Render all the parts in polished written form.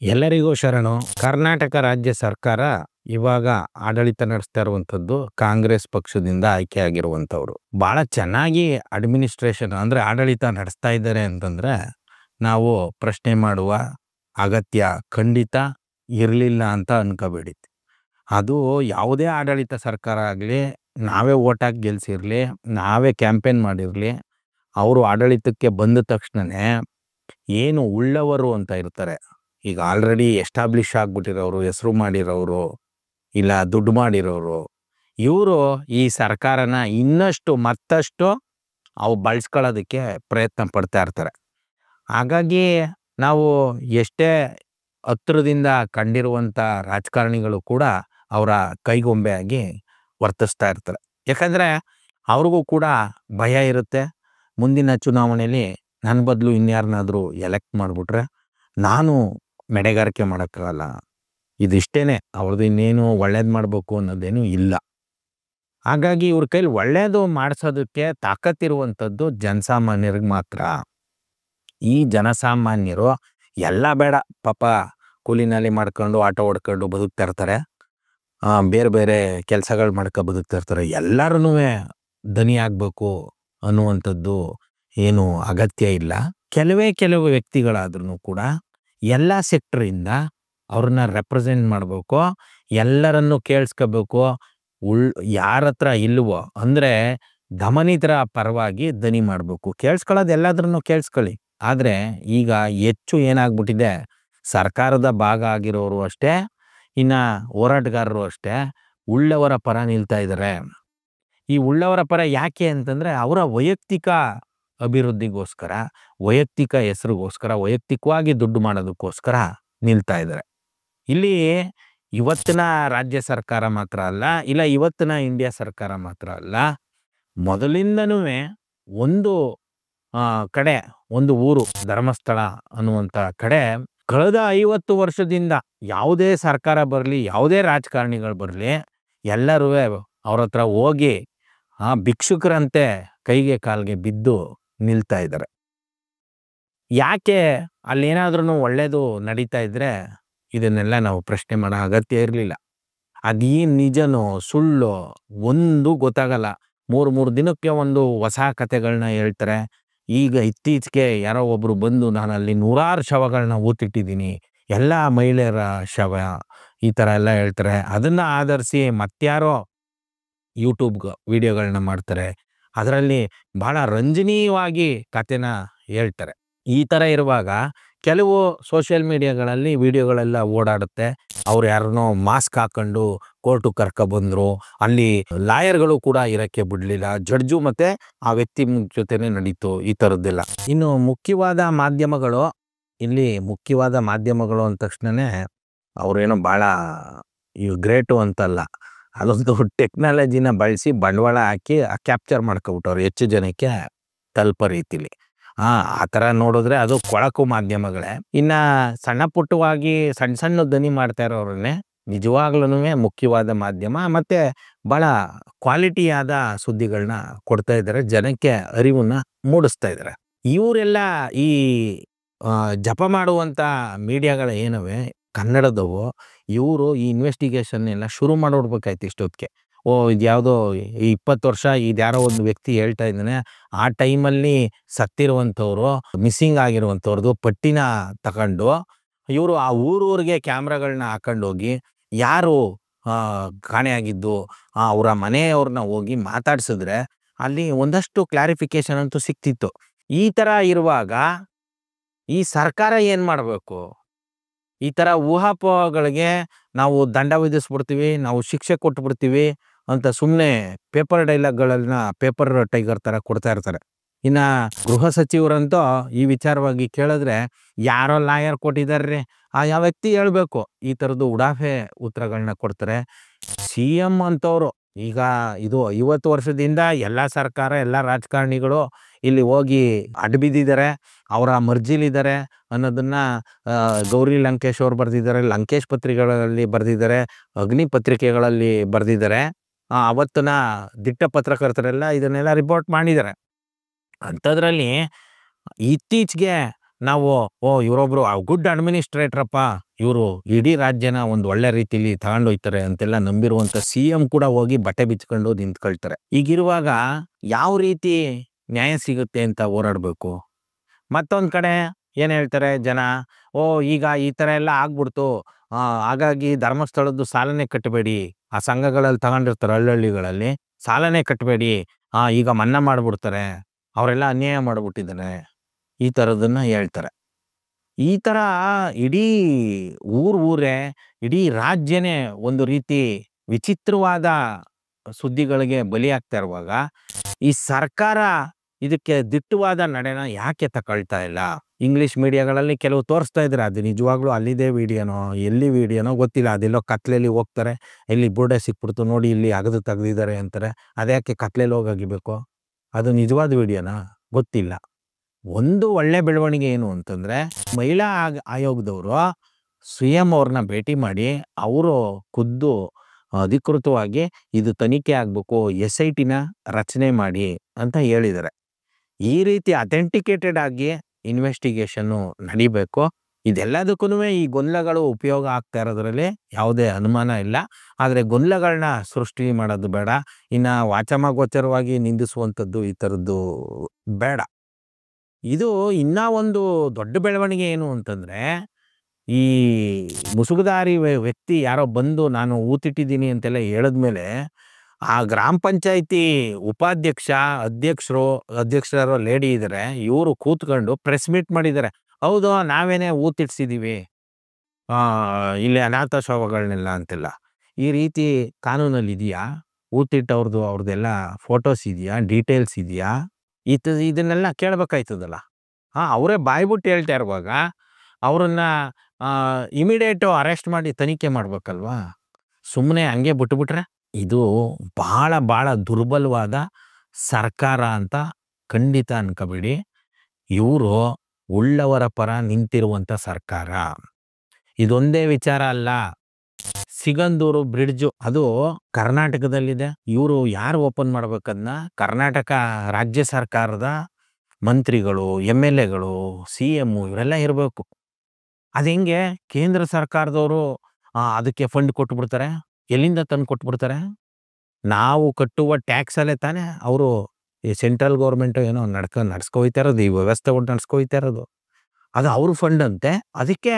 ಎಲ್ಲರಿಗೂ ಶರಣು. ಕರ್ನಾಟಕ ರಾಜ್ಯ ಸರ್ಕಾರ ಇವಾಗ ಆಡಳಿತ ನಡೆಸ್ತಾ ಇರುವಂಥದ್ದು ಕಾಂಗ್ರೆಸ್ ಪಕ್ಷದಿಂದ ಆಯ್ಕೆ ಆಗಿರುವಂಥವ್ರು. ಬಹಳ ಚೆನ್ನಾಗಿ ಅಡ್ಮಿನಿಸ್ಟ್ರೇಷನ್ ಅಂದ್ರೆ ಆಡಳಿತ ನಡೆಸ್ತಾ ಇದ್ದಾರೆ ಅಂತಂದ್ರೆ ನಾವು ಪ್ರಶ್ನೆ ಮಾಡುವ ಅಗತ್ಯ ಖಂಡಿತ ಇರಲಿಲ್ಲ ಅಂತ ಅನ್ಕೋಬೇಡಿ. ಅದು ಯಾವುದೇ ಆಡಳಿತ ಸರ್ಕಾರ ಆಗಲಿ, ನಾವೇ ಓಟ್ ಹಾಕಿ ಗೆಲ್ಸಿರ್ಲಿ, ನಾವೇ ಕ್ಯಾಂಪೇನ್ ಮಾಡಿರಲಿ, ಅವರು ಆಡಳಿತಕ್ಕೆ ಬಂದ ತಕ್ಷಣನೇ ಏನು ಉಳ್ಳವರು ಅಂತ ಇರ್ತಾರೆ, ಈಗ ಆಲ್ರೆಡಿ ಎಸ್ಟಾಬ್ಲಿಷ್ ಆಗ್ಬಿಟ್ಟಿರೋರು, ಹೆಸರು ಮಾಡಿರೋರು, ಇಲ್ಲ ದುಡ್ಡು ಮಾಡಿರೋರು, ಇವರು ಈ ಸರ್ಕಾರನ ಇನ್ನಷ್ಟು ಮತ್ತಷ್ಟು ಅವು ಬಳಸ್ಕೊಳ್ಳೋದಕ್ಕೆ ಪ್ರಯತ್ನ ಪಡ್ತಾ ಇರ್ತಾರೆ. ಹಾಗಾಗಿ ನಾವು ಎಷ್ಟೇ ಹತ್ತಿರದಿಂದ ಕಂಡಿರುವಂಥ ರಾಜಕಾರಣಿಗಳು ಕೂಡ ಅವರ ಕೈಗೊಂಬೆಯಾಗಿ ವರ್ತಿಸ್ತಾ ಇರ್ತಾರೆ. ಯಾಕಂದರೆ ಅವ್ರಿಗೂ ಕೂಡ ಭಯ ಇರುತ್ತೆ, ಮುಂದಿನ ಚುನಾವಣೆಯಲ್ಲಿ ನನ್ನ ಬದಲು ಇನ್ಯಾರನ್ನಾದರೂ ಎಲೆಕ್ಟ್ ಮಾಡಿಬಿಟ್ರೆ ನಾನು ಮೆಡೆಗಾರಿಕೆ ಮಾಡೋಕ್ಕಾಗಲ್ಲ. ಇದಿಷ್ಟೇ, ಅವ್ರದ್ದು ಇನ್ನೇನು ಒಳ್ಳೇದು ಮಾಡಬೇಕು ಅನ್ನೋದೇನು ಇಲ್ಲ. ಹಾಗಾಗಿ ಇವ್ರ ಕೈಲಿ ಒಳ್ಳೇದು ಮಾಡಿಸೋದಕ್ಕೆ ತಾಕತ್ತಿರುವಂಥದ್ದು ಜನಸಾಮಾನ್ಯರಿಗೆ ಮಾತ್ರ. ಈ ಜನಸಾಮಾನ್ಯರು ಎಲ್ಲ ಬೇಡ, ಪಾಪ ಕೂಲಿನಲ್ಲಿ ಮಾಡ್ಕೊಂಡು ಆಟೋ ಹೊಡ್ಕೊಂಡು ಬದುಕ್ತಾ ಇರ್ತಾರೆ, ಬೇರೆ ಬೇರೆ ಕೆಲಸಗಳು ಮಾಡ್ಕೊ ಬದುಕ್ತಾ ಇರ್ತಾರೆ. ಎಲ್ಲರೂ ಧನಿ ಆಗಬೇಕು ಅನ್ನುವಂಥದ್ದು ಏನು ಅಗತ್ಯ ಇಲ್ಲ. ಕೆಲವು ವ್ಯಕ್ತಿಗಳಾದ್ರೂ ಕೂಡ ಎಲ್ಲ ಸೆಕ್ಟ್ರಿಂದ ಅವ್ರನ್ನ ರೆಪ್ರೆಸೆಂಟ್ ಮಾಡಬೇಕು, ಎಲ್ಲರನ್ನು ಕೇಳಿಸ್ಕೋಬೇಕು. ಯಾರ ಹತ್ರ ಇಲ್ವೋ ಅಂದರೆ ದಮನಿತರ ಪರವಾಗಿ ದನಿ ಮಾಡಬೇಕು. ಕೇಳಿಸ್ಕೊಳ್ಳೋದು ಎಲ್ಲಾದ್ರೂ ಕೇಳಿಸ್ಕೊಳ್ಳಿ. ಆದರೆ ಈಗ ಹೆಚ್ಚು ಏನಾಗ್ಬಿಟ್ಟಿದೆ, ಸರ್ಕಾರದ ಭಾಗ ಆಗಿರೋರು ಅಷ್ಟೇ, ಇನ್ನು ಹೋರಾಟಗಾರರು ಅಷ್ಟೇ ಉಳ್ಳವರ ಪರ ನಿಲ್ತಾ ಇದ್ದಾರೆ. ಈ ಉಳ್ಳವರ ಪರ ಯಾಕೆ ಅಂತಂದರೆ ಅವರ ವೈಯಕ್ತಿಕ ಅಭಿವೃದ್ಧಿಗೋಸ್ಕರ, ವೈಯಕ್ತಿಕ ಹೆಸರಿಗೋಸ್ಕರ, ವೈಯಕ್ತಿಕವಾಗಿ ದುಡ್ಡು ಮಾಡೋದಕ್ಕೋಸ್ಕರ ನಿಲ್ತಾ ಇದ್ದಾರೆ. ಇಲ್ಲಿ ಇವತ್ತಿನ ರಾಜ್ಯ ಸರ್ಕಾರ ಮಾತ್ರ ಅಲ್ಲ, ಇಲ್ಲ ಇವತ್ತಿನ ಇಂಡಿಯಾ ಸರ್ಕಾರ ಮಾತ್ರ ಅಲ್ಲ, ಮೊದಲಿಂದನೂ ಒಂದು ಕಡೆ, ಒಂದು ಊರು ಧರ್ಮಸ್ಥಳ ಅನ್ನುವಂಥ ಕಡೆ ಕಳೆದ 50 ವರ್ಷದಿಂದ ಯಾವುದೇ ಸರ್ಕಾರ ಬರಲಿ, ಯಾವುದೇ ರಾಜಕಾರಣಿಗಳು ಬರಲಿ, ಎಲ್ಲರೂ ಅವ್ರ ಹತ್ರ ಹೋಗಿ ಭಿಕ್ಷುಕರಂತೆ ಕೈಗೆ ಕಾಲಿಗೆ ಬಿದ್ದು ನಿಲ್ತಾ ಇದ್ದಾರೆ. ಯಾಕೆ? ಅಲ್ಲೇನಾದ್ರೂ ಒಳ್ಳೇದು ನಡೀತಾ ಇದ್ರೆ ಇದನ್ನೆಲ್ಲ ನಾವು ಪ್ರಶ್ನೆ ಮಾಡೋ ಅಗತ್ಯ ಇರಲಿಲ್ಲ. ಅದೇನು ನಿಜನೋ ಸುಳ್ಳೋ ಒಂದು ಗೊತ್ತಾಗಲ್ಲ. 3 ದಿನಕ್ಕೆ ಒಂದು ಹೊಸ ಕತೆಗಳನ್ನ ಹೇಳ್ತಾರೆ. ಈಗ ಇತ್ತೀಚೆಗೆ ಯಾರೋ ಒಬ್ಬರು ಬಂದು ನಾನು ಅಲ್ಲಿ 100 ಶವಗಳನ್ನ ಊತಿಟ್ಟಿದ್ದೀನಿ, ಎಲ್ಲ ಮಹಿಳೆಯರ ಶವ, ಈ ಥರ ಎಲ್ಲ ಹೇಳ್ತಾರೆ. ಅದನ್ನು ಆಧರಿಸಿ ಮತ್ತಾರೋ ಯೂಟ್ಯೂಬ್ ವಿಡಿಯೋಗಳನ್ನ ಮಾಡ್ತಾರೆ, ಅದರಲ್ಲಿ ಭಾಳ ರಂಜನೀಯವಾಗಿ ಕತೆನ ಹೇಳ್ತಾರೆ. ಈ ಥರ ಇರುವಾಗ ಕೆಲವು ಸೋಷಿಯಲ್ ಮೀಡಿಯಾಗಳಲ್ಲಿ ವಿಡಿಯೋಗಳೆಲ್ಲ ಓಡಾಡುತ್ತೆ. ಅವ್ರು ಯಾರನ್ನೋ ಮಾಸ್ಕ್ ಹಾಕೊಂಡು ಕೋರ್ಟು ಕರ್ಕೊಬಂದರು, ಅಲ್ಲಿ ಲಾಯರ್ಗಳು ಕೂಡ ಇರೋಕ್ಕೆ ಬಿಡಲಿಲ್ಲ, ಜಡ್ಜು ಮತ್ತು ಆ ವ್ಯಕ್ತಿ ಜೊತೆನೇ ನಡೀತು, ಈ ಥರದ್ದೆಲ್ಲ. ಇನ್ನು ಮುಖ್ಯವಾದ ಮಾಧ್ಯಮಗಳು, ಇಲ್ಲಿ ಮುಖ್ಯವಾದ ಮಾಧ್ಯಮಗಳು ಅಂದ ತಕ್ಷಣವೇ ಅವರೇನೋ ಭಾಳ ಗ್ರೇಟು ಅಂತಲ್ಲ, ಅದೊಂದು ಟೆಕ್ನಾಲಜಿನ ಬಳಸಿ ಬಂಡವಾಳ ಹಾಕಿ ಕ್ಯಾಪ್ಚರ್ ಮಾಡ್ಕೊಬಿಟ್ಟವ್ರು ಹೆಚ್ಚು ಜನಕ್ಕೆ ತಲುಪೋ ರೀತಿಲಿ. ಆ ಥರ ನೋಡಿದ್ರೆ ಅದು ಕೊಳಕು ಮಾಧ್ಯಮಗಳೇ. ಇನ್ನು ಸಣ್ಣ ಪುಟ್ಟವಾಗಿ ಸಣ್ಣ ದನಿ ಮಾಡ್ತಾ ಇರೋರನ್ನೇ ನಿಜವಾಗ್ಲೂ ಮುಖ್ಯವಾದ ಮಾಧ್ಯಮ, ಮತ್ತು ಭಾಳ ಕ್ವಾಲಿಟಿಯಾದ ಸುದ್ದಿಗಳನ್ನ ಕೊಡ್ತಾ ಇದ್ದಾರೆ, ಜನಕ್ಕೆ ಅರಿವನ್ನು ಮೂಡಿಸ್ತಾ ಇದ್ದಾರೆ. ಇವರೆಲ್ಲ ಈ ಜಪ ಮಾಡುವಂಥ ಮೀಡಿಯಾಗಳ ಏನವೆ ಕನ್ನಡದವು, ಇವರು ಈ ಇನ್ವೆಸ್ಟಿಗೇಷನ್ ಎಲ್ಲ ಶುರು ಮಾಡಿಬಿಡ್ಬೇಕಾಯ್ತು ಇಷ್ಟೊತ್ತಿಗೆ. ಇದು ಯಾವುದೋ 20 ವರ್ಷ ಇದ್ಯಾರೋ ಒಂದು ವ್ಯಕ್ತಿ ಹೇಳ್ತಾ ಇದ್ದಾನೆ, ಆ ಟೈಮಲ್ಲಿ ಸತ್ತಿರುವಂಥವ್ರು, ಮಿಸ್ಸಿಂಗ್ ಆಗಿರುವಂಥವ್ರದ್ದು ಪಟ್ಟಿನ ತಗೊಂಡು ಇವರು ಆ ಊರೂರಿಗೆ ಕ್ಯಾಮ್ರಾಗಳನ್ನ ಹಾಕೊಂಡೋಗಿ ಯಾರು ಕಾಣೆಯಾಗಿದ್ದು ಅವರ ಮನೆಯವ್ರನ್ನ ಹೋಗಿ ಮಾತಾಡ್ಸಿದ್ರೆ ಅಲ್ಲಿ ಒಂದಷ್ಟು ಕ್ಲಾರಿಫಿಕೇಶನ್ ಅಂತೂ ಸಿಕ್ತಿತ್ತು. ಈ ಥರ ಇರುವಾಗ ಈ ಸರ್ಕಾರ ಏನು ಮಾಡಬೇಕು? ಈ ಥರ ಊಹಾಪೋಹಗಳಿಗೆ ನಾವು ದಂಡ ವಿಧಿಸ್ಬಿಡ್ತೀವಿ, ನಾವು ಶಿಕ್ಷೆ ಕೊಟ್ಬಿಡ್ತೀವಿ ಅಂತ ಸುಮ್ಮನೆ ಪೇಪರ್ ಡೈಲಾಗ್ಗಳನ್ನ ಪೇಪರ್ ಟೈಗರ್ ಥರ ಕೊಡ್ತಾ ಇರ್ತಾರೆ. ಇನ್ನು ಗೃಹ ಸಚಿವರಂತೂ ಈ ವಿಚಾರವಾಗಿ ಕೇಳಿದ್ರೆ ಯಾರೋ ಲಾಯರ್ ಕೊಟ್ಟಿದ್ದಾರೆ, ಯಾವ ವ್ಯಕ್ತಿ ಹೇಳಬೇಕು, ಈ ಥರದ್ದು ಉಡಾಫೆ ಉತ್ತರಗಳನ್ನ ಕೊಡ್ತಾರೆ. CM ಅಂತವರು ಈಗ ಇದು 50 ವರ್ಷದಿಂದ ಎಲ್ಲ ಸರ್ಕಾರ, ಎಲ್ಲ ರಾಜಕಾರಣಿಗಳು ಇಲ್ಲಿ ಹೋಗಿ ಅಡ್ಬಿದ್ದಿದ್ದಾರೆ, ಅವರ ಮರ್ಜಿಲಿದ್ದಾರೆ ಅನ್ನೋದನ್ನು ಗೌರಿ ಲಂಕೇಶ್ ಅವ್ರು ಬರೆದಿದ್ದಾರೆ, ಲಂಕೇಶ್ ಪತ್ರಿಕೆಗಳಲ್ಲಿ ಬರೆದಿದ್ದಾರೆ, ಅಗ್ನಿ ಪತ್ರಿಕೆಗಳಲ್ಲಿ ಬರೆದಿದ್ದಾರೆ. ಅವತ್ತಿನ ದಿಟ್ಟ ಪತ್ರಕರ್ತರೆಲ್ಲ ಇದನ್ನೆಲ್ಲ ರಿಪೋರ್ಟ್ ಮಾಡಿದ್ದಾರೆ. ಅಂಥದ್ರಲ್ಲಿ ಇತ್ತೀಚೆಗೆ ನಾವು ಇವರೊಬ್ರು ಗುಡ್ ಅಡ್ಮಿನಿಸ್ಟ್ರೇಟರಪ್ಪ, ಇವರು ಇಡೀ ರಾಜ್ಯನ ಒಂದು ಒಳ್ಳೆ ರೀತಿಲಿ ತಗೊಂಡೊಯ್ತಾರೆ ಅಂತೆಲ್ಲ ನಂಬಿರುವಂತ CM ಕೂಡ ಹೋಗಿ ಬಟ್ಟೆ ಬಿಚ್ಕೊಂಡು ನಿಂತ್ಕೊಳ್ತಾರೆ. ಈಗಿರುವಾಗ ಯಾವ ರೀತಿ ನ್ಯಾಯ ಸಿಗುತ್ತೆ ಅಂತ ಹೋರಾಡ್ಬೇಕು. ಮತ್ತೊಂದ್ ಕಡೆ ಏನ್ ಹೇಳ್ತಾರೆ ಜನ, ಈಗ ಈ ತರ ಎಲ್ಲ ಆಗ್ಬಿಡ್ತು, ಹಾಗಾಗಿ ಧರ್ಮಸ್ಥಳದ್ದು ಸಾಲನೇ ಕಟ್ಟಬೇಡಿ, ಆ ಸಂಘಗಳಲ್ಲಿ ತಗೊಂಡಿರ್ತಾರೆ ಹಳ್ಳಿಗಳಲ್ಲಿ ಸಾಲನೇ ಕಟ್ಟಬೇಡಿ, ಈಗ ಮನ್ನಾ ಮಾಡ್ಬಿಡ್ತಾರೆ, ಅವರೆಲ್ಲ ಅನ್ಯಾಯ ಮಾಡ್ಬಿಟ್ಟಿದ್ದಾರೆ, ಈ ತರದನ್ನ ಹೇಳ್ತಾರೆ. ಈ ತರ ಇಡೀ ಊರೇ ಇಡೀ ರಾಜ್ಯನೇ ಒಂದು ರೀತಿ ವಿಚಿತ್ರವಾದ ಸುದ್ದಿಗಳಿಗೆ ಬಲಿಯಾಗ್ತಾ ಇರುವಾಗ ಈ ಸರ್ಕಾರ ಇದಕ್ಕೆ ದಿಟ್ಟವಾದ ನಡೆನ ಯಾಕೆ ತಗೊಳ್ತಾ ಇಲ್ಲ? ಇಂಗ್ಲಿಷ್ ಮೀಡಿಯಾಗಳಲ್ಲಿ ಕೆಲವು ತೋರಿಸ್ತಾ ಇದ್ದಾರೆ, ಅದು ನಿಜವಾಗ್ಲೂ ಅಲ್ಲಿದೆ ವಿಡಿಯೋನೋ ಎಲ್ಲಿ ವಿಡಿಯೋನೋ ಗೊತ್ತಿಲ್ಲ. ಅದೆಲ್ಲೋ ಕತ್ಲೆಯಲ್ಲಿ ಹೋಗ್ತಾರೆ, ಇಲ್ಲಿ ಬುರ್ಡೆ ಸಿಕ್ಬಿಡ್ತು ನೋಡಿ, ಇಲ್ಲಿ ಅಗದು ತೆಗ್ದಿದ್ದಾರೆ ಅಂತಾರೆ. ಅದ್ಯಾಕೆ ಕತ್ಲೆಯಲ್ಲಿ ಹೋಗಿ ಅಗಿಬೇಕು? ಅದು ನಿಜವಾದ ವಿಡಿಯೋನಾ? ಗೊತ್ತಿಲ್ಲ. ಒಂದು ಒಳ್ಳೆ ಬೆಳವಣಿಗೆ ಏನು ಅಂತಂದ್ರೆ, ಮಹಿಳಾ ಆಯೋಗದವರು CM ಅವ್ರನ್ನ ಭೇಟಿ ಮಾಡಿ ಅವರು ಖುದ್ದು ಅಧಿಕೃತವಾಗಿ ಇದು ತನಿಖೆ ಆಗ್ಬೇಕು, SITನ ರಚನೆ ಮಾಡಿ ಅಂತ ಹೇಳಿದ್ದಾರೆ. ಈ ರೀತಿ ಅಥೆಂಟಿಕೇಟೆಡ್ ಆಗಿ ಇನ್ವೆಸ್ಟಿಗೇಷನ್ ನಡಿಬೇಕು. ಇದೆಲ್ಲದಕ್ಕೂ ಈ ಗೊಂದಲಗಳು ಉಪಯೋಗ ಆಗ್ತಾ ಇರೋದ್ರಲ್ಲಿ ಯಾವುದೇ ಅನುಮಾನ ಇಲ್ಲ. ಆದರೆ ಗೊಂದಲಗಳನ್ನ ಸೃಷ್ಟಿ ಮಾಡೋದು ಬೇಡ. ಇನ್ನ ವಾಚಮಗೋಚರವಾಗಿ ನಿಂದಿಸುವಂಥದ್ದು ಈ ಥರದ್ದು ಬೇಡ. ಇದು ಇನ್ನ ಒಂದು ದೊಡ್ಡ ಬೆಳವಣಿಗೆ ಏನು ಅಂತಂದ್ರೆ, ಈ ಮುಸುಗುಧಾರಿ ವ್ಯಕ್ತಿ ಯಾರೋ ಬಂದು ನಾನು ಊತಿಟ್ಟಿದ್ದೀನಿ ಅಂತೆಲ್ಲ ಹೇಳಿದ್ಮೇಲೆ ಆ ಗ್ರಾಮ ಪಂಚಾಯಿತಿ ಉಪಾಧ್ಯಕ್ಷ ಅಧ್ಯಕ್ಷರು ಲೇಡಿ ಇದ್ದಾರೆ, ಇವರು ಕೂತ್ಕೊಂಡು ಪ್ರೆಸ್ ಮೀಟ್ ಮಾಡಿದ್ದಾರೆ. ಹೌದು, ನಾವೇನೇ ಊತಿಡ್ಸಿದೀವಿ ಇಲ್ಲಿ ಅನಾಥ ಶವಗಳನ್ನೆಲ್ಲ ಅಂತೆಲ್ಲ. ಈ ರೀತಿ ಕಾನೂನಲ್ಲಿ ಇದೆಯಾ? ಅವ್ರದ್ದೆಲ್ಲ ಫೋಟೋಸ್ ಇದೆಯಾ? ಡೀಟೇಲ್ಸ್ ಇದೆಯಾ? ಇದನ್ನೆಲ್ಲ ಕೇಳ್ಬೇಕಾಯ್ತದಲ್ಲ. ಅವರೇ ಬಾಯ್ಬಿಟ್ಟು ಹೇಳ್ತಾ ಇರುವಾಗ ಅವ್ರನ್ನ ಇಮಿಡಿಯೇಟು ಅರೆಸ್ಟ್ ಮಾಡಿ ತನಿಖೆ ಮಾಡ್ಬೇಕಲ್ವಾ? ಸುಮ್ಮನೆ ಹಂಗೆ ಬಿಟ್ಬಿಟ್ರೆ ಇದು ಬಹಳ ದುರ್ಬಲವಾದ ಸರ್ಕಾರ ಅಂತ ಖಂಡಿತ ಅನ್ಕೋಬೇಡಿ. ಇವರು ಉಳ್ಳವರ ಪರ ನಿಂತಿರುವಂತ ಸರ್ಕಾರ. ಇದೊಂದೇ ವಿಚಾರ ಅಲ್ಲ, ಸಿಗಂದೂರು ಬ್ರಿಡ್ಜು ಅದು ಕರ್ನಾಟಕದಲ್ಲಿದೆ. ಇವರು ಯಾರು ಓಪನ್ ಮಾಡ್ಬೇಕದ್ನ? ಕರ್ನಾಟಕ ರಾಜ್ಯ ಸರ್ಕಾರದ ಮಂತ್ರಿಗಳು, MLAಗಳು, CM ಇವರೆಲ್ಲ ಇರಬೇಕು. ಅದು ಹೆಂಗೆ? ಕೇಂದ್ರ ಸರ್ಕಾರದವರು ಅದಕ್ಕೆ ಫಂಡ್ ಕೊಟ್ಬಿಡ್ತಾರೆ. ಎಲ್ಲಿಂದ ತಂದು ಕೊಟ್ಬಿಡ್ತಾರೆ? ನಾವು ಕಟ್ಟುವ ಟ್ಯಾಕ್ಸ್ ಅಲ್ಲೇ ತಾನೇ ಅವರು ಈ ಸೆಂಟ್ರಲ್ ಗೌರ್ಮೆಂಟ್ ಏನೋ ನಡ್ಸ್ಕೊಯ್ತಾ ಇರೋದು, ಈ ವ್ಯವಸ್ಥೆ ನಡ್ಸ್ಕೊಯ್ತಾ ಇರೋದು. ಅದು ಅವ್ರ ಫಂಡ್ ಅಂತೆ. ಅದಕ್ಕೆ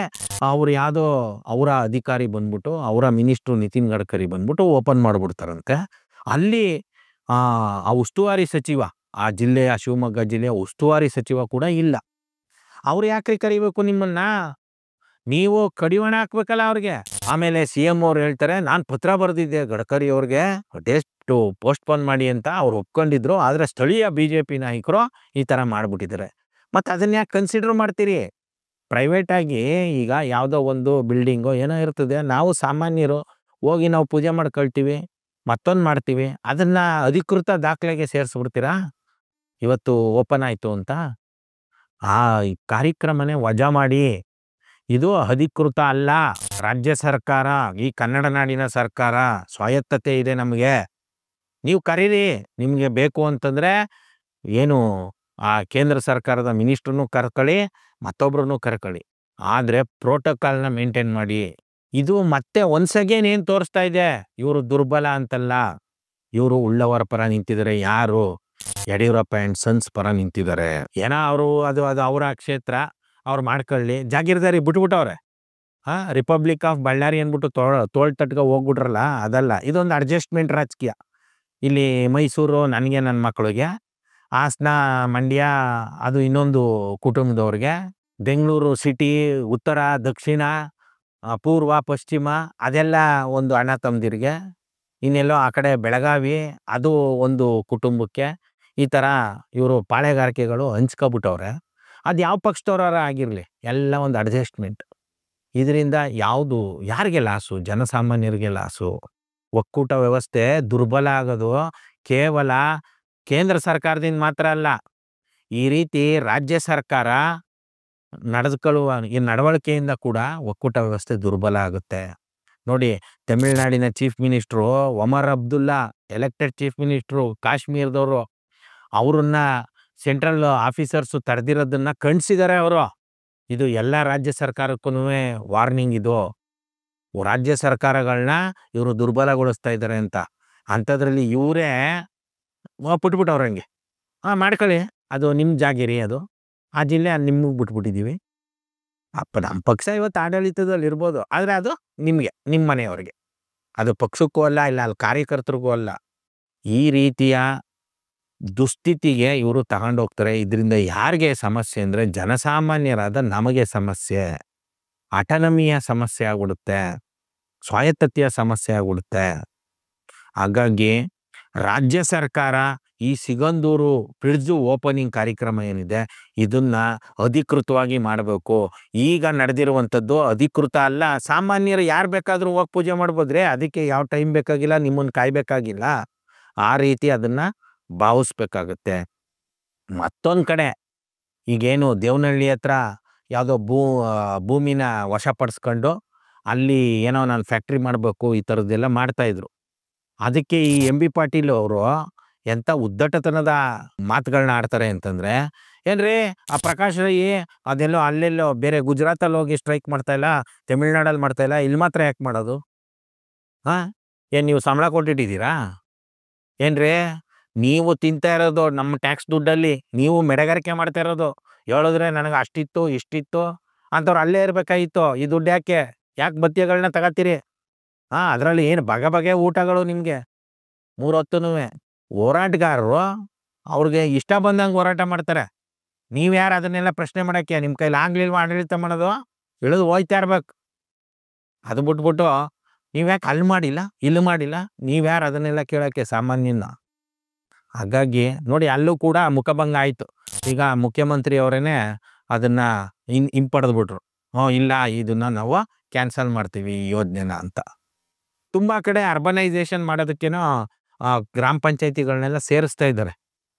ಅವ್ರು ಯಾವುದೋ ಅವರ ಅಧಿಕಾರಿ ಬಂದ್ಬಿಟ್ಟು, ಅವರ ಮಿನಿಸ್ಟ್ರು ನಿತಿನ್ ಗಡ್ಕರಿ ಬಂದ್ಬಿಟ್ಟು ಓಪನ್ ಮಾಡ್ಬಿಡ್ತಾರಂತೆ. ಅಲ್ಲಿ ಆ ಉಸ್ತುವಾರಿ ಸಚಿವ, ಆ ಜಿಲ್ಲೆಯ ಶಿವಮೊಗ್ಗ ಜಿಲ್ಲೆಯ ಉಸ್ತುವಾರಿ ಸಚಿವ ಕೂಡ ಇಲ್ಲ. ಅವ್ರು ಯಾಕ್ರಿ ಕರಿಬೇಕು ನಿಮ್ಮನ್ನ? ನೀವು ಕಡಿವಾಣ ಹಾಕ್ಬೇಕಲ್ಲ ಅವ್ರಿಗೆ. ಆಮೇಲೆ CM ಅವ್ರು ಹೇಳ್ತಾರೆ, ನಾನು ಪತ್ರ ಬರೆದಿದ್ದೆ ಗಡ್ಕರಿ ಅವ್ರಿಗೆ ಡೇಟ್ ಪೋಸ್ಟ್ಪೋನ್ ಮಾಡಿ ಅಂತ. ಅವ್ರು ಒಪ್ಕೊಂಡಿದ್ರು, ಆದರೆ ಸ್ಥಳೀಯ BJP ನಾಯಕರು ಈ ಥರ ಮಾಡ್ಬಿಟ್ಟಿದ್ದಾರೆ. ಮತ್ತು ಅದನ್ನ ಯಾಕೆ ಕನ್ಸಿಡರ್ ಮಾಡ್ತೀರಿ? ಪ್ರೈವೇಟ್ ಆಗಿ ಈಗ ಯಾವುದೋ ಒಂದು ಬಿಲ್ಡಿಂಗು ಏನೋ ಇರ್ತದೆ, ನಾವು ಸಾಮಾನ್ಯರು ಹೋಗಿ ನಾವು ಪೂಜೆ ಮಾಡ್ಕೊಳ್ತೀವಿ, ಮತ್ತೊಂದು ಮಾಡ್ತೀವಿ, ಅದನ್ನ ಅಧಿಕೃತ ದಾಖಲೆಗೆ ಸೇರಿಸ್ಬಿಡ್ತೀರಾ? ಇವತ್ತು ಓಪನ್ ಆಯಿತು ಅಂತ ಆ ಕಾರ್ಯಕ್ರಮನೇ ವಜಾ ಮಾಡಿ. ಇದು ಅಧಿಕೃತ ಅಲ್ಲ. ರಾಜ್ಯ ಸರ್ಕಾರ, ಈ ಕನ್ನಡ ನಾಡಿನ ಸರ್ಕಾರ, ಸ್ವಾಯತ್ತತೆ ಇದೆ ನಮಗೆ. ನೀವು ಕರೀರಿ, ನಿಮಗೆ ಬೇಕು ಅಂತಂದ್ರೆ ಏನು ಆ ಕೇಂದ್ರ ಸರ್ಕಾರದ ಮಿನಿಸ್ಟ್ರನ್ನು ಕರ್ಕೊಳ್ಳಿ, ಮತ್ತೊಬ್ರನ್ನು ಕರ್ಕೊಳ್ಳಿ, ಆದರೆ ಪ್ರೋಟೋಕಾಲ್ನ ಮೇಂಟೈನ್ ಮಾಡಿ. ಇದು ಮತ್ತೆ ಒನ್ಸ್ ಅಗೇನ್ ಏನು ತೋರಿಸ್ತಾ ಇದೆ? ಇವರು ದುರ್ಬಲ ಅಂತಲ್ಲ, ಇವರು ಉಳ್ಳವರ ಪರ ನಿಂತಿದ್ದಾರೆ. ಯಾರು? ಯಡಿಯೂರಪ್ಪ ಆ್ಯಂಡ್ ಸನ್ಸ್ ಪರ ನಿಂತಿದ್ದಾರೆ. ಏನೋ ಅವರು ಅದು ಅವರ ಕ್ಷೇತ್ರ, ಅವ್ರು ಮಾಡ್ಕೊಳ್ಳಿ. ಜಾಗೀರ್ದಾರಿ ಬಿಟ್ಬಿಟ್ಟವ್ರೆ. ರಿಪಬ್ಲಿಕ್ ಆಫ್ ಬಳ್ಳಾರಿ ಅಂದ್ಬಿಟ್ಟು ತೋಳ್ ತಟ್ಕ ಹೋಗ್ಬಿಟ್ರಲ್ಲ, ಅದಲ್ಲ. ಇದೊಂದು ಅಡ್ಜಸ್ಟ್ಮೆಂಟ್ ರಾಜಕೀಯ. ಇಲ್ಲಿ ಮೈಸೂರು ನನಗೆ, ನನ್ನ ಮಕ್ಕಳಿಗೆ, ಹಾಸನ ಮಂಡ್ಯ ಅದು ಇನ್ನೊಂದು ಕುಟುಂಬದವ್ರಿಗೆ, ಬೆಂಗಳೂರು ಸಿಟಿ, ಉತ್ತರ ದಕ್ಷಿಣ ಪೂರ್ವ ಪಶ್ಚಿಮ ಅದೆಲ್ಲ ಒಂದು ಅಣ್ಣ ತಮ್ಮದಿರಿಗೆ, ಇನ್ನೆಲ್ಲೋ ಆ ಕಡೆ ಬೆಳಗಾವಿ ಅದು ಒಂದು ಕುಟುಂಬಕ್ಕೆ. ಈ ಥರ ಇವರು ಪಾಳೆಗಾರಿಕೆಗಳು ಹಂಚ್ಕೊಬಿಟ್ಟವ್ರೆ. ಅದು ಯಾವ ಪಕ್ಷದವ್ರ ಆಗಿರಲಿ, ಎಲ್ಲ ಒಂದು ಅಡ್ಜಸ್ಟ್ಮೆಂಟ್. ಇದರಿಂದ ಯಾವುದು ಯಾರಿಗೆ ಲಾಸು? ಜನಸಾಮಾನ್ಯರಿಗೆ ಲಾಸು. ಒಕ್ಕೂಟ ವ್ಯವಸ್ಥೆ ದುರ್ಬಲ ಆಗೋದು ಕೇವಲ ಕೇಂದ್ರ ಸರ್ಕಾರದಿಂದ ಮಾತ್ರ ಅಲ್ಲ. ಈ ರೀತಿ ರಾಜ್ಯ ಸರ್ಕಾರ ನಡೆದುಕೊಳ್ಳುವ ಈ ನಡವಳಿಕೆಯಿಂದ ಕೂಡ ಒಕ್ಕೂಟ ವ್ಯವಸ್ಥೆ ದುರ್ಬಲ ಆಗುತ್ತೆ. ನೋಡಿ, ತಮಿಳುನಾಡಿನ chief minister Omar Abdullah, elected chief minister, ಕಾಶ್ಮೀರದವರು, ಅವ್ರನ್ನ ಸೆಂಟ್ರಲ್ ಆಫೀಸರ್ಸು ತಡೆದಿರೋದನ್ನ ಖಂಡಿಸಿದ್ದಾರೆ ಅವರು. ಇದು ಎಲ್ಲ ರಾಜ್ಯ ಸರ್ಕಾರಕ್ಕೂ ವಾರ್ನಿಂಗ್ ಇದು. ರಾಜ್ಯ ಸರ್ಕಾರಗಳನ್ನ ಇವರು ದುರ್ಬಲಗೊಳಿಸ್ತಾ ಇದ್ದಾರೆ ಅಂತ. ಅಂಥದ್ರಲ್ಲಿ ಇವರೇ ಬಿಟ್ಬಿಟ್ಟವ್ರೆ ಹಂಗೆ. ಮಾಡ್ಕೊಳ್ಳಿ, ಅದು ನಿಮ್ಮ ಜಾಗಿರಿ, ಅದು ಆ ಜಿಲ್ಲೆ ನಿಮಗೆ ಬಿಟ್ಬಿಟ್ಟಿದ್ದೀವಿ. ನಮ್ಮ ಪಕ್ಷ ಇವತ್ತು ಆಡಳಿತದಲ್ಲಿ ಇರ್ಬೋದು, ಆದರೆ ಅದು ನಿಮಗೆ, ನಿಮ್ಮ ಮನೆಯವ್ರಿಗೆ, ಅದು ಪಕ್ಷಕ್ಕೂ ಅಲ್ಲ, ಇಲ್ಲ ಅಲ್ಲಿ ಕಾರ್ಯಕರ್ತರಿಗೂ ಅಲ್ಲ. ಈ ರೀತಿಯ ದುಸ್ಥಿತಿಗೆ ಇವರು ತಗೊಂಡೋಗ್ತಾರೆ. ಇದರಿಂದ ಯಾರಿಗೆ ಸಮಸ್ಯೆ ಅಂದರೆ ಜನಸಾಮಾನ್ಯರಾದ ನಮಗೆ ಸಮಸ್ಯೆ, ಅಟಾನಮಿಯ ಸಮಸ್ಯೆ ಆಗ್ಬಿಡುತ್ತೆ, ಸ್ವಾಯತ್ತತೆಯ ಸಮಸ್ಯೆ ಆಗ್ಬಿಡುತ್ತೆ. ಹಾಗಾಗಿ ರಾಜ್ಯ ಸರ್ಕಾರ ಈ ಸಿಗಂದೂರು ಬ್ರಿಡ್ಜ್ ಓಪನಿಂಗ್ ಕಾರ್ಯಕ್ರಮ ಏನಿದೆ ಇದನ್ನ ಅಧಿಕೃತವಾಗಿ ಮಾಡಬೇಕು. ಈಗ ನಡೆದಿರುವಂಥದ್ದು ಅಧಿಕೃತ ಅಲ್ಲ. ಸಾಮಾನ್ಯರು ಯಾರು ಬೇಕಾದರೂ ಹೋಗಿ ಪೂಜೆ ಮಾಡ್ಬೋದ್ರಿ, ಅದಕ್ಕೆ ಯಾವ ಟೈಮ್ ಬೇಕಾಗಿಲ್ಲ, ನಿಮ್ಮನ್ನು ಕಾಯ್ಬೇಕಾಗಿಲ್ಲ. ಆ ರೀತಿ ಅದನ್ನು ಭಾವಿಸ್ಬೇಕಾಗತ್ತೆ. ಮತ್ತೊಂದು ಕಡೆ ಈಗೇನು ದೇವನಹಳ್ಳಿ ಹತ್ರ ಯಾವುದೋ ಭೂಮಿನ ವಶಪಡಿಸ್ಕೊಂಡು ಅಲ್ಲಿ ಏನೋ ನಾನು ಫ್ಯಾಕ್ಟ್ರಿ ಮಾಡಬೇಕು ಈ ಥರದ್ದೆಲ್ಲ ಮಾಡ್ತಾಯಿದ್ರು. ಅದಕ್ಕೆ ಈ ಬಿ ಪಾಟೀಲ್ ಅವರು ಎಂಥ ಉದ್ದಟತನದ ಮಾತುಗಳನ್ನ ಆಡ್ತಾರೆ ಅಂತಂದರೆ, ಏನ್ರಿ ಆ ಪ್ರಕಾಶ್ ರೈ ಅದೆಲ್ಲೋ ಅಲ್ಲೆಲ್ಲೋ ಬೇರೆ ಗುಜರಾತಲ್ಲಿ ಹೋಗಿ ಸ್ಟ್ರೈಕ್ ಮಾಡ್ತಾಯಿಲ್ಲ, ತಮಿಳ್ನಾಡಲ್ಲಿ ಮಾಡ್ತಾಯಿಲ್ಲ, ಇಲ್ಲಿ ಮಾತ್ರ ಯಾಕೆ ಮಾಡೋದು? ಏನು ನೀವು ಸಂಬಳ ಕೊಟ್ಟಿಟ್ಟಿದ್ದೀರಾ ಏನ್ರಿ? ನೀವು ತಿಂತಾ ಇರೋದು ನಮ್ಮ ಟ್ಯಾಕ್ಸ್ ದುಡ್ಡಲ್ಲಿ, ನೀವು ಮೆಡಗಾರಿಕೆ ಮಾಡ್ತಾ ಇರೋದು. ಹೇಳಿದ್ರೆ ನನಗೆ ಅಷ್ಟಿತ್ತು ಇಷ್ಟಿತ್ತು ಅಂಥವ್ರು ಅಲ್ಲೇ ಇರಬೇಕಾಗಿತ್ತು. ಈ ದುಡ್ಡು ಯಾಕೆ ಭತ್ಯೆಗಳನ್ನ ತಗೋತೀರಿ? ಅದರಲ್ಲಿ ಏನು ಬಗೆ ಊಟಗಳು ನಿಮಗೆ 3 ಹೊತ್ತೂ. ಹೋರಾಟಗಾರರು ಅವ್ರಿಗೆ ಇಷ್ಟ ಬಂದಂಗೆ ಹೋರಾಟ ಮಾಡ್ತಾರೆ. ನೀವು ಯಾರು ಅದನ್ನೆಲ್ಲ ಪ್ರಶ್ನೆ ಮಾಡೋಕ್ಕೆ? ನಿಮ್ಮ ಕೈಲಿ ಆಗ್ಲಿಲ್ವ ಆಡಳಿತ ಮಾಡೋದು? ಇಳಿದು ಹೋಯ್ತಾ ಇರ್ಬೇಕು. ಅದು ಬಿಟ್ಬಿಟ್ಟು ನೀವು ಯಾಕೆ ಅಲ್ಲಿ ಮಾಡಿಲ್ಲ ಇಲ್ಲಿ ಮಾಡಿಲ್ಲ, ನೀವ್ಯಾರು ಅದನ್ನೆಲ್ಲ ಕೇಳೋಕ್ಕೆ ಸಾಮಾನ್ಯನ? ಹಾಗಾಗಿ ನೋಡಿ, ಅಲ್ಲೂ ಕೂಡ ಮುಖಭಂಗ ಆಯಿತು. ಈಗ ಮುಖ್ಯಮಂತ್ರಿ ಅವರೇ ಅದನ್ನು ಹಿಂಪಡೆದ್ಬಿಟ್ರು. ಇಲ್ಲ, ಇದನ್ನು ನಾವು ಕ್ಯಾನ್ಸಲ್ ಮಾಡ್ತೀವಿ ಈ ಯೋಜನೆನ ಅಂತ. ತುಂಬ ಕಡೆ ಅರ್ಬನೈಸೇಷನ್ ಮಾಡೋದಕ್ಕೇನೋ ಗ್ರಾಮ ಪಂಚಾಯತಿಗಳನ್ನೆಲ್ಲ ಸೇರಿಸ್ತಾ ಇದ್ದಾರೆ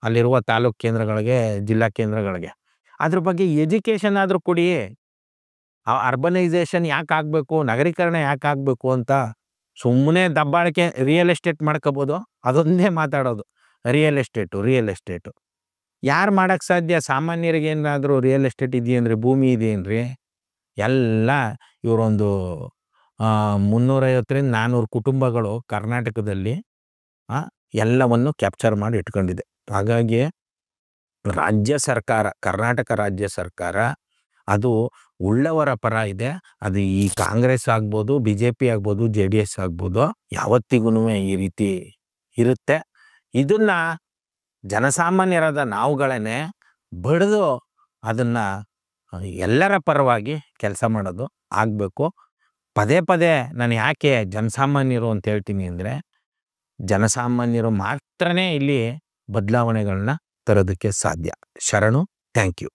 ಅಲ್ಲಿರುವ ತಾಲೂಕು ಕೇಂದ್ರಗಳಿಗೆ, ಜಿಲ್ಲಾ ಕೇಂದ್ರಗಳಿಗೆ. ಅದ್ರ ಬಗ್ಗೆ ಎಜುಕೇಷನ್ ಆದರೂ ಕೊಡಿ. ಆ ಅರ್ಬನೈಸೇಷನ್ ಯಾಕೆ ಆಗಬೇಕು, ನಗರೀಕರಣ ಯಾಕೆ ಆಗಬೇಕು ಅಂತ ಸುಮ್ಮನೆ ದಬ್ಬಾಳಿಕೆ, ರಿಯಲ್ ಎಸ್ಟೇಟ್ ಮಾಡ್ಕೋಬೋದು, ಅದೊಂದೇ ಮಾತಾಡೋದು. ರಿಯಲ್ ಎಸ್ಟೇಟು ಯಾರು ಮಾಡೋಕ್ಕೆ ಸಾಧ್ಯ? ಸಾಮಾನ್ಯರಿಗೆ ಏನಾದರೂ ರಿಯಲ್ ಎಸ್ಟೇಟ್ ಇದೆಯೇನ್ರಿ, ಭೂಮಿ ಇದೆಯೇನ್ರಿ? ಎಲ್ಲ ಇವರೊಂದು 350ರಿಂದ 400 ಕುಟುಂಬಗಳು ಕರ್ನಾಟಕದಲ್ಲಿ ಎಲ್ಲವನ್ನು ಕ್ಯಾಪ್ಚರ್ ಮಾಡಿ ಇಟ್ಕೊಂಡಿದೆ. ಹಾಗಾಗಿ ರಾಜ್ಯ ಸರ್ಕಾರ, ಕರ್ನಾಟಕ ರಾಜ್ಯ ಸರ್ಕಾರ ಅದು ಉಳ್ಳವರ ಪರ ಇದೆ. ಅದು ಈ ಕಾಂಗ್ರೆಸ್ ಆಗ್ಬೋದು, BJP ಆಗ್ಬೋದು, JDS ಆಗ್ಬೋದು, ಯಾವತ್ತಿಗೂ ಈ ರೀತಿ ಇರುತ್ತೆ. ಇದನ್ನ ಜನಸಾಮಾನ್ಯರಾದ ನಾವುಗಳೇ ಬಡಿದು ಅದನ್ನು ಎಲ್ಲರ ಪರವಾಗಿ ಕೆಲಸ ಮಾಡೋದು ಆಗಬೇಕು. ಪದೇ ಪದೇ ನಾನು ಯಾಕೆ ಜನಸಾಮಾನ್ಯರು ಅಂತ ಹೇಳ್ತೀನಿ ಅಂದರೆ, ಜನಸಾಮಾನ್ಯರು ಮಾತ್ರನೇ ಇಲ್ಲಿ ಬದಲಾವಣೆಗಳನ್ನ ತರೋದಕ್ಕೆ ಸಾಧ್ಯ. ಶರಣು. Thank you.